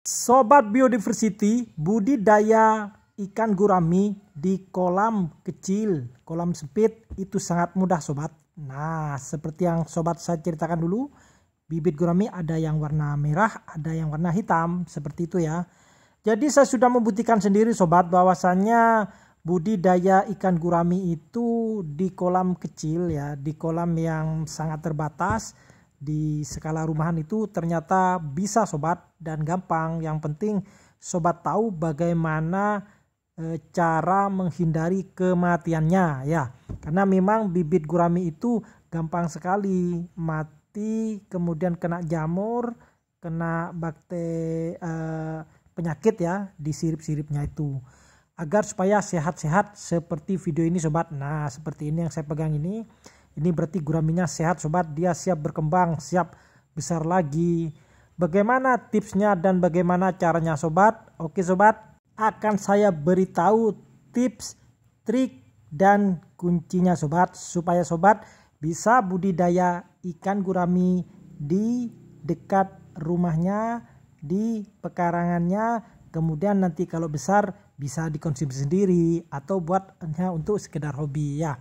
Sobat Biodiversity, budidaya ikan gurami di kolam kecil, kolam sempit itu sangat mudah sobat. Nah, seperti yang sobat saya ceritakan dulu, bibit gurami ada yang warna merah, ada yang warna hitam, seperti itu ya. Jadi saya sudah membuktikan sendiri sobat bahwasannya budidaya ikan gurami itu di kolam kecil ya, di kolam yang sangat terbatas di skala rumahan itu ternyata bisa sobat dan gampang. Yang penting sobat tahu bagaimana cara menghindari kematiannya ya, karena memang bibit gurami itu gampang sekali mati, kemudian kena jamur, kena bakteri penyakit ya di sirip-siripnya itu. Agar supaya sehat-sehat seperti video ini sobat. Nah, seperti ini yang saya pegang ini berarti guraminya sehat sobat, dia siap berkembang, siap besar lagi. Bagaimana tipsnya dan bagaimana caranya sobat? Oke sobat, akan saya beritahu tips, trik, dan kuncinya sobat, supaya sobat bisa budidaya ikan gurami di dekat rumahnya, di pekarangannya, kemudian nanti kalau besar bisa dikonsumsi sendiri atau buat hanya untuk sekedar hobi ya.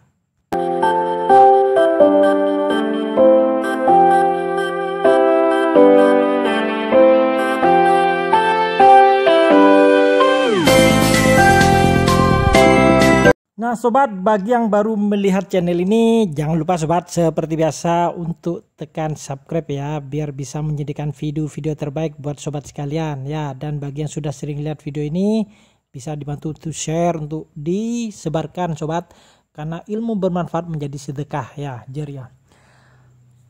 Nah sobat, bagi yang baru melihat channel ini jangan lupa sobat seperti biasa untuk tekan subscribe ya, biar bisa menjadikan video-video terbaik buat sobat sekalian ya. Dan bagi yang sudah sering lihat video ini bisa dibantu untuk share, untuk disebarkan sobat, karena ilmu bermanfaat menjadi sedekah ya, jariah.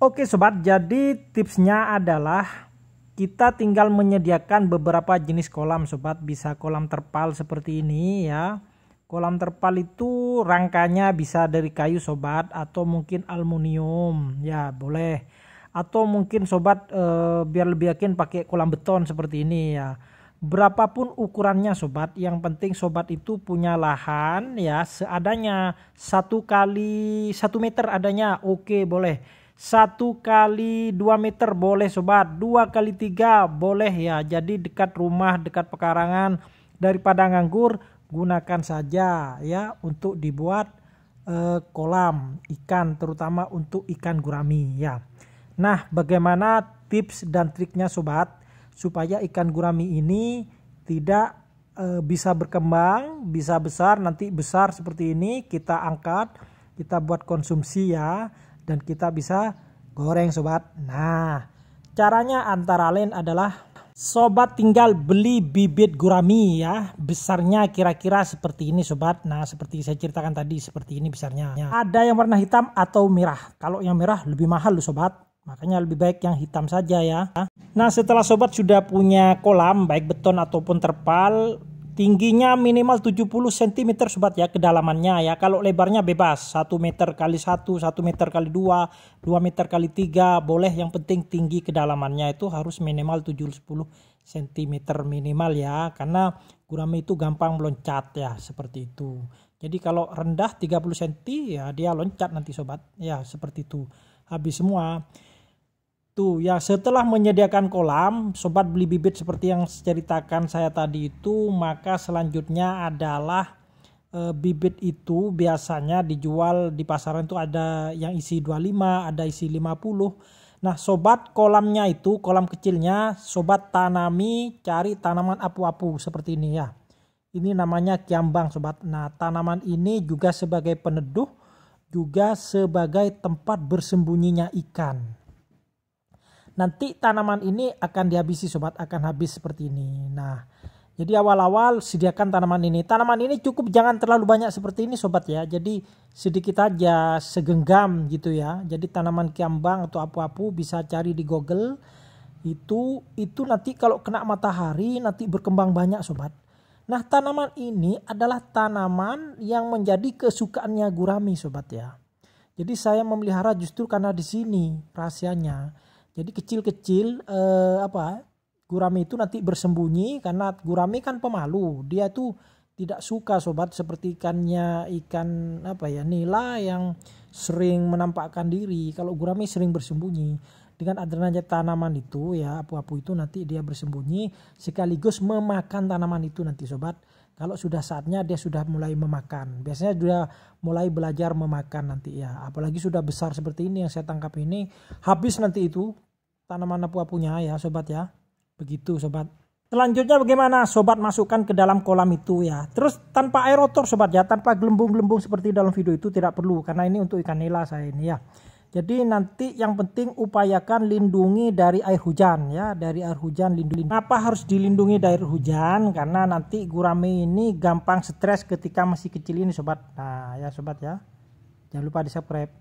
Oke sobat, jadi tipsnya adalah kita tinggal menyediakan beberapa jenis kolam sobat. Bisa kolam terpal seperti ini ya. Kolam terpal itu rangkanya bisa dari kayu sobat, atau mungkin aluminium ya boleh, atau mungkin sobat biar lebih yakin pakai kolam beton seperti ini ya. Berapapun ukurannya sobat, yang penting sobat itu punya lahan ya seadanya, 1 kali 1 meter adanya, oke boleh. 1 kali 2 meter boleh sobat, 2 kali 3 boleh ya. Jadi dekat rumah, dekat pekarangan, daripada nganggur, gunakan saja ya untuk dibuat kolam ikan, terutama untuk ikan gurami ya. Nah, bagaimana tips dan triknya sobat supaya ikan gurami ini tidak bisa berkembang, bisa besar, nanti besar seperti ini kita angkat, kita buat konsumsi ya, dan kita bisa goreng sobat. Nah, caranya antara lain adalah sobat tinggal beli bibit gurami ya, besarnya kira-kira seperti ini sobat. Nah, seperti saya ceritakan tadi, seperti ini besarnya. Ada yang warna hitam atau merah. Kalau yang merah lebih mahal loh sobat, makanya lebih baik yang hitam saja ya. Nah, setelah sobat sudah punya kolam baik beton ataupun terpal, tingginya minimal 70 cm sobat ya kedalamannya ya. Kalau lebarnya bebas, 1 meter kali 1, 1 meter kali 2, 2 meter kali 3 boleh, yang penting tinggi kedalamannya itu harus minimal 70 cm minimal ya, karena gurami itu gampang meloncat ya, seperti itu. Jadi kalau rendah 30 cm ya dia loncat nanti sobat ya, seperti itu. Habis semua tuh ya. Setelah menyediakan kolam, sobat beli bibit seperti yang ceritakan saya tadi itu, maka selanjutnya adalah bibit itu biasanya dijual di pasaran itu ada yang isi 25, ada isi 50. Nah sobat, kolamnya itu, kolam kecilnya sobat tanami, cari tanaman apu-apu seperti ini ya. Ini namanya kiambang sobat. Nah, tanaman ini juga sebagai peneduh, juga sebagai tempat bersembunyinya ikan. Nanti tanaman ini akan dihabisi sobat, akan habis seperti ini. Nah, jadi awal-awal sediakan tanaman ini. Tanaman ini cukup jangan terlalu banyak seperti ini sobat ya. Jadi sedikit aja, segenggam gitu ya. Jadi tanaman kiambang atau apu-apu bisa cari di Google. Itu nanti kalau kena matahari nanti berkembang banyak sobat. Nah, tanaman ini adalah tanaman yang menjadi kesukaannya gurami sobat ya. Jadi saya memelihara justru karena di sini rahasianya. Jadi kecil-kecil gurami itu nanti bersembunyi, karena gurami kan pemalu, dia tuh tidak suka sobat seperti ikan nila yang sering menampakkan diri. Kalau gurami sering bersembunyi. dengan adanya tanaman itu ya, apu-apu itu nanti dia bersembunyi sekaligus memakan tanaman itu nanti sobat. Kalau sudah saatnya dia sudah mulai memakan. Biasanya sudah mulai belajar memakan nanti ya. Apalagi sudah besar seperti ini yang saya tangkap ini, habis nanti itu tanaman apu-apunya ya sobat ya. Begitu sobat. Selanjutnya bagaimana sobat, masukkan ke dalam kolam itu ya. Terus tanpa aerotor sobat ya, tanpa gelembung-gelembung seperti dalam video itu tidak perlu, karena ini untuk ikan nila saya ini ya. Jadi nanti yang penting upayakan lindungi dari air hujan ya, dari air hujan lindungi. Kenapa harus dilindungi dari air hujan? Karena nanti gurame ini gampang stres ketika masih kecil ini sobat. Nah ya sobat ya, jangan lupa di subscribe.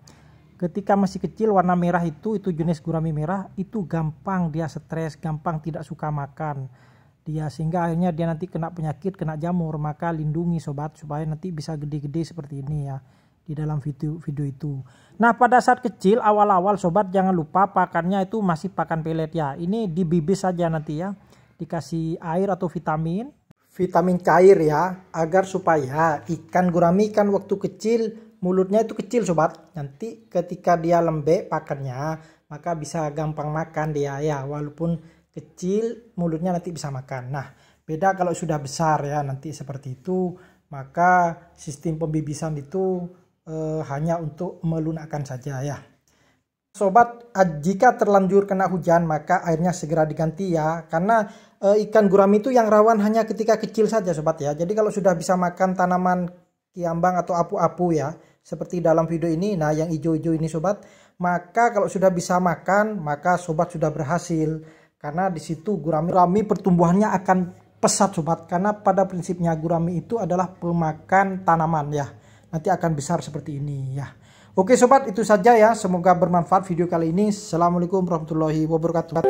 Ketika masih kecil warna merah itu jenis gurame merah itu gampang dia stres, gampang tidak suka makan dia, sehingga akhirnya dia nanti kena penyakit, kena jamur. Maka lindungi sobat supaya nanti bisa gede-gede seperti ini ya di dalam video itu. Nah pada saat kecil awal-awal sobat jangan lupa pakannya itu masih pakan pelet ya. Ini dibibis saja nanti ya, dikasih air atau vitamin cair ya, agar supaya ikan gurame kan waktu kecil mulutnya itu kecil sobat. Nanti ketika dia lembek pakannya maka bisa gampang makan dia ya, walaupun kecil mulutnya nanti bisa makan. Nah beda kalau sudah besar ya nanti seperti itu, maka sistem pembibisan itu hanya untuk melunakkan saja ya sobat. Jika terlanjur kena hujan maka airnya segera diganti ya, karena ikan gurame itu yang rawan hanya ketika kecil saja sobat ya. Jadi kalau sudah bisa makan tanaman kiambang atau apu-apu ya seperti dalam video ini, nah yang hijau-hijau ini sobat, maka kalau sudah bisa makan maka sobat sudah berhasil, karena di situ gurame pertumbuhannya akan pesat sobat, karena pada prinsipnya gurame itu adalah pemakan tanaman ya, nanti akan besar seperti ini ya. Oke sobat, itu saja ya, semoga bermanfaat video kali ini. Assalamualaikum warahmatullahi wabarakatuh.